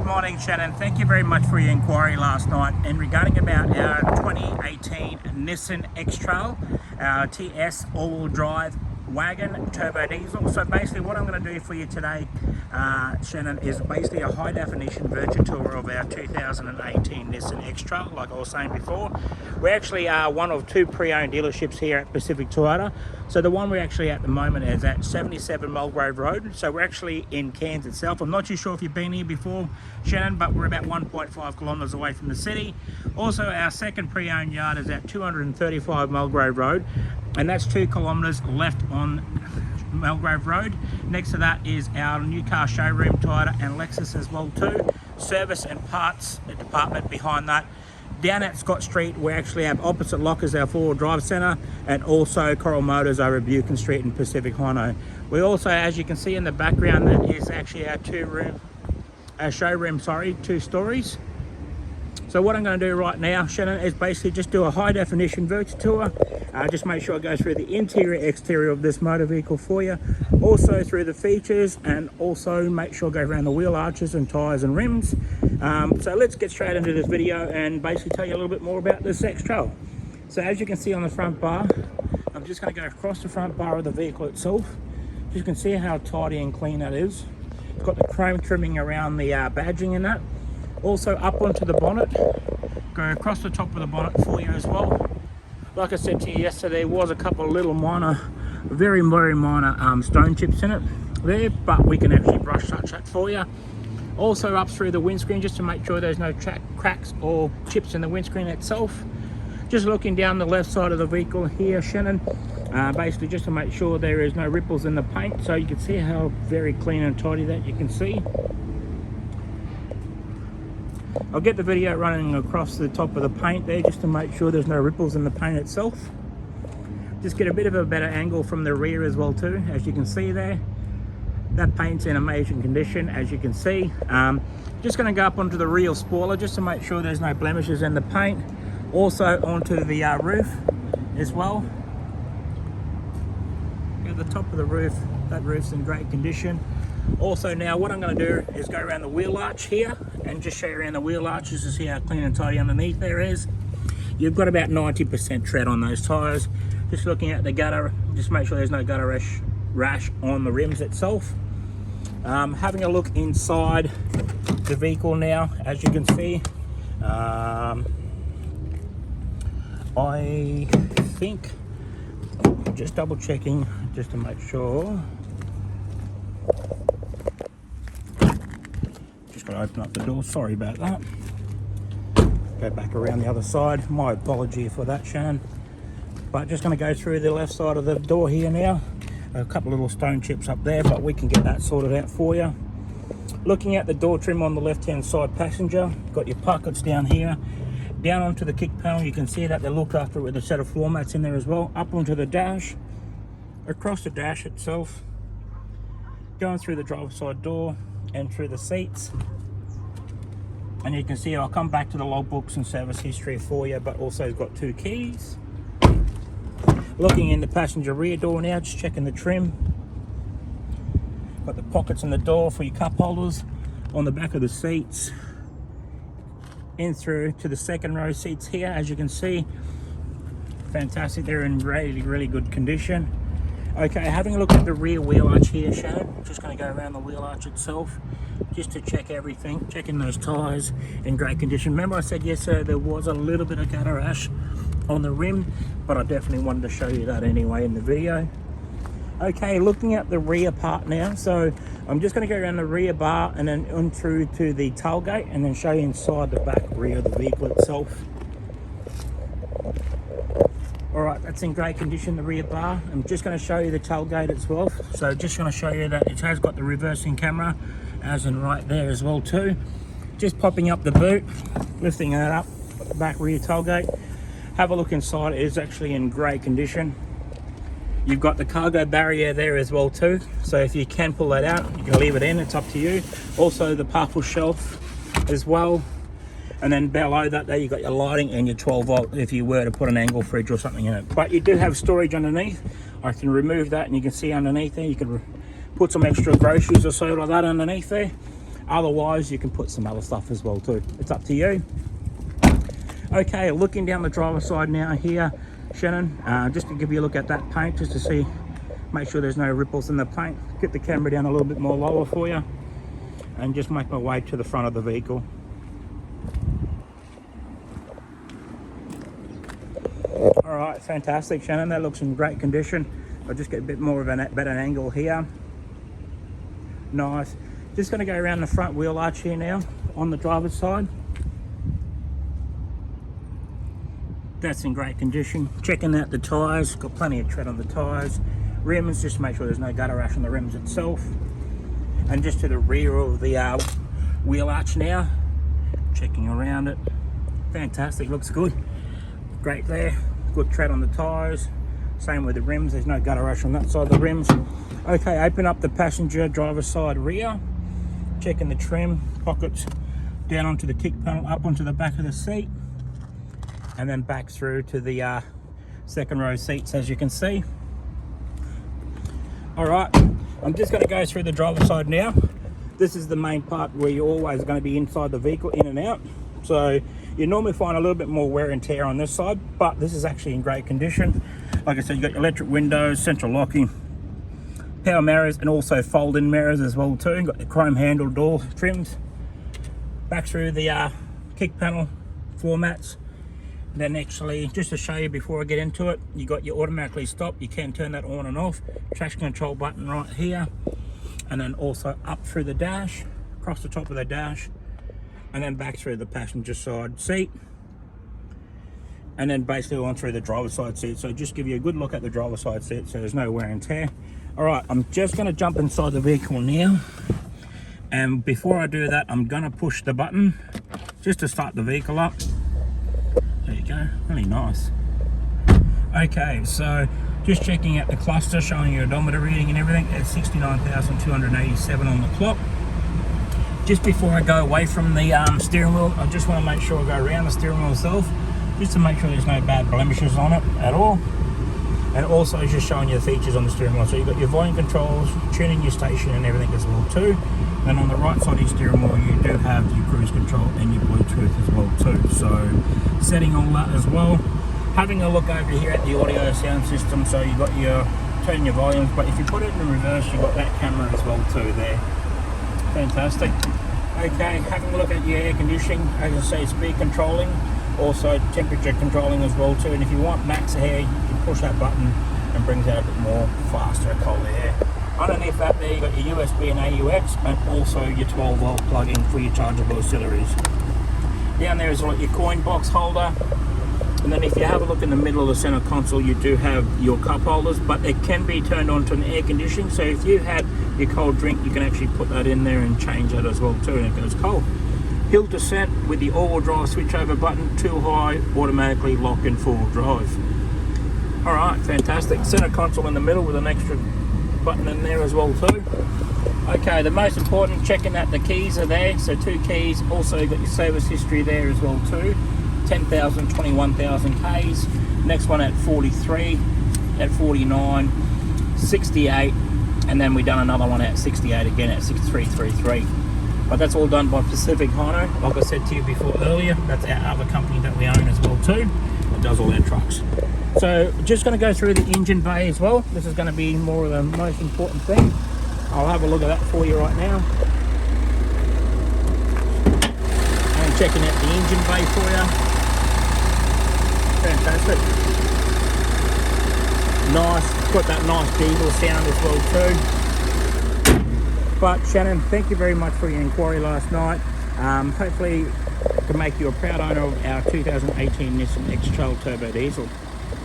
morning, Shannon. Thank you very much for your inquiry last night and regarding about our 2018 Nissan Xtrail, our TS all-wheel drive wagon turbo diesel. So basically what I'm going to do for you today, Shannon, is basically a high definition virtual tour of our 2018 Nissan Xtrail. Like I was saying before, we actually are one of two pre-owned dealerships here at Pacific Toyota. So the one we're actually at the moment is at 77 Mulgrave Road. So we're actually in Cairns itself. I'm not too sure if you've been here before, Shannon, but we're about 1.5 kilometres away from the city. Also, our second pre-owned yard is at 235 Mulgrave Road, and that's 2 kilometres left on Mulgrave Road. Next to that is our new car showroom, Toyota and Lexus as well too. Service and parts department behind that. Down at Scott Street, we actually have opposite Lockers our four-wheel drive centre, and also Coral Motors over Buchan Street in Pacific Hono. We also, as you can see in the background, that is actually our showroom, 2 stories. So what I'm going to do right now, Shannon, is basically just do a high definition virtual tour. Just make sure I go through the interior, exterior of this motor vehicle for you. Also through the features, and also make sure I go around the wheel arches and tyres and rims. So let's get straight into this video and basically tell you a little bit more about this Xtrail. So as you can see on the front bar, I'm just going to go across the front bar of the vehicle itself. You can see how tidy and clean that is. It's got the chrome trimming around the badging in that. Also up onto the bonnet, go across the top of the bonnet for you as well. Like I said to you yesterday, there was a couple of little minor, very minor stone chips in it there, but we can actually brush touch that for you. Also up through the windscreen, just to make sure there's no cracks or chips in the windscreen itself. Just looking down the left side of the vehicle here, Shannon, basically just to make sure there is no ripples in the paint, so you can see how very clean and tidy that you can see. I'll get the video running across the top of the paint there just to make sure there's no ripples in the paint itself. Just get a bit of a better angle from the rear as well too, as you can see there. That paint's in amazing condition, as you can see. Just going to go up onto the rear spoiler just to make sure there's no blemishes in the paint. Also onto the roof as well. At the top of the roof, that roof's in great condition. Also now what I'm going to do is go around the wheel arch here and just show you around the wheel arch just to see how clean and tidy underneath there is. You've got about 90% tread on those tyres. Just looking at the gutter, just make sure there's no gutter rash on the rims itself. Having a look inside the vehicle now, as you can see, I think, just double checking just to make sure. Just got to open up the door, sorry about that. Go back around the other side, my apology for that, Shannon. But just going to go through the left side of the door here now. A couple little stone chips up there, but we can get that sorted out for you. Looking at the door trim on the left hand side passenger, got your pockets down here. Down onto the kick panel, you can see that they're looked after with a set of floor mats in there as well. Up onto the dash, across the dash itself, going through the driver's side door and through the seats. And you can see I'll come back to the logbooks and service history for you, but also it's got 2 keys. Looking in the passenger rear door now, just checking the trim. Got the pockets in the door for your cup holders. On the back of the seats, in through to the second row seats here, as you can see. Fantastic, they're in really good condition. Okay, having a look at the rear wheel arch here, Shannon. Just going to go around the wheel arch itself just to check everything, checking those tyres in great condition. Remember I said yesterday there was a little bit of gutter rash on the rim, but I definitely wanted to show you that anyway in the video. Okay, looking at the rear part now, so I'm just going to go around the rear bar and then on through to the tailgate and then show you inside the back rear of the vehicle itself. Alright, that's in great condition, the rear bar. I'm just going to show you the tailgate as well. So just going to show you that it has got the reversing camera, as in right there as well too. Just popping up the boot, lifting that up, the back rear tailgate. Have a look inside, it is actually in great condition. You've got the cargo barrier there as well too, so if you can pull that out, you can leave it in, it's up to you. Also the parcel shelf as well. And then below that there you've got your lighting and your 12 volt if you were to put an angle fridge or something in it. But you do have storage underneath. I can remove that and you can see underneath there, you can put some extra groceries or so like that underneath there. Otherwise, you can put some other stuff as well too. It's up to you. Okay, looking down the driver's side now here, Shannon, just to give you a look at that paint, just to see, make sure there's no ripples in the paint. Get the camera down a little bit more lower for you, and just make my way to the front of the vehicle. All right, fantastic, Shannon. That looks in great condition. I'll just get a bit more of a better angle here. Nice. Just going to go around the front wheel arch here now on the driver's side. That's in great condition. Checking out the tyres, got plenty of tread on the tyres. Rims, just to make sure there's no gutter rash on the rims itself. And just to the rear of the wheel arch now, checking around it. Fantastic, looks good. Great there, good tread on the tyres. Same with the rims, there's no gutter rash on that side of the rims. Okay, open up the passenger driver's side rear. Checking the trim, pockets down onto the kick panel, up onto the back of the seat. And then back through to the second row seats, as you can see. All right, I'm just going to go through the driver's side now. This is the main part where you're always going to be inside the vehicle, in and out. So you normally find a little bit more wear and tear on this side, but this is actually in great condition. Like I said, you got your electric windows, central locking, power mirrors, and also fold-in mirrors as well too. Got the chrome handle door trims. Back through the kick panel floor mats. Then actually, just to show you before I get into it, you got your automatically stop. You can turn that on and off. Traction control button right here. And then also up through the dash, across the top of the dash, and then back through the passenger side seat. And then basically on through the driver's side seat. So just give you a good look at the driver's side seat so there's no wear and tear. All right, I'm just gonna jump inside the vehicle now. And before I do that, I'm gonna push the button just to start the vehicle up. There you go, really nice. Okay, so just checking out the cluster, showing your odometer reading and everything at 69,287 on the clock. Just before I go away from the steering wheel, I just want to make sure I go around the steering wheel itself, just to make sure there's no bad blemishes on it at all. And also just showing you the features on the steering wheel. So you've got your volume controls, tuning your station and everything as well too. Then on the right side of your steering wheel, you do have your cruise control and your Bluetooth as well too. So setting all that as well. Having a look over here at the audio sound system, so you've got your turning your volumes, but if you put it in reverse, you've got that camera as well too there. Fantastic. Okay, having a look at your air conditioning, as I say, speed controlling, also temperature controlling as well too. And if you want max air, you can push that button and brings out a bit more faster cold air. Underneath that there, you've got your USB and AUX, and also your 12-volt plug-in for your chargeable auxiliaries. Down there is like your coin box holder. And then if you have a look in the middle of the center console, you do have your cup holders, but it can be turned on to an air conditioning. So if you had your cold drink, you can actually put that in there and change that as well too, and it goes cold. Hill descent with the all-wheel drive switchover button, too high, automatically lock in four-wheel drive. All right, fantastic. Center console in the middle with an extra button in there as well too. Okay, the most important, checking that the keys are there. So 2 keys. Also you've got your service history there as well too. 10,000, 21,000 Ks. Next one at 43, at 49, 68, and then we done another one at 68 again at 6333. But that's all done by Pacific Hino. Like I said to you before earlier, that's our other company that we own as well too. It does all our trucks. So just going to go through the engine bay as well. This is going to be more of the most important thing. I'll have a look at that for you right now. And checking out the engine bay for you. Fantastic. Nice, got that nice diesel sound as well too. But Shannon, thank you very much for your inquiry last night. Hopefully I can make you a proud owner of our 2018 Nissan Xtrail Turbo Diesel.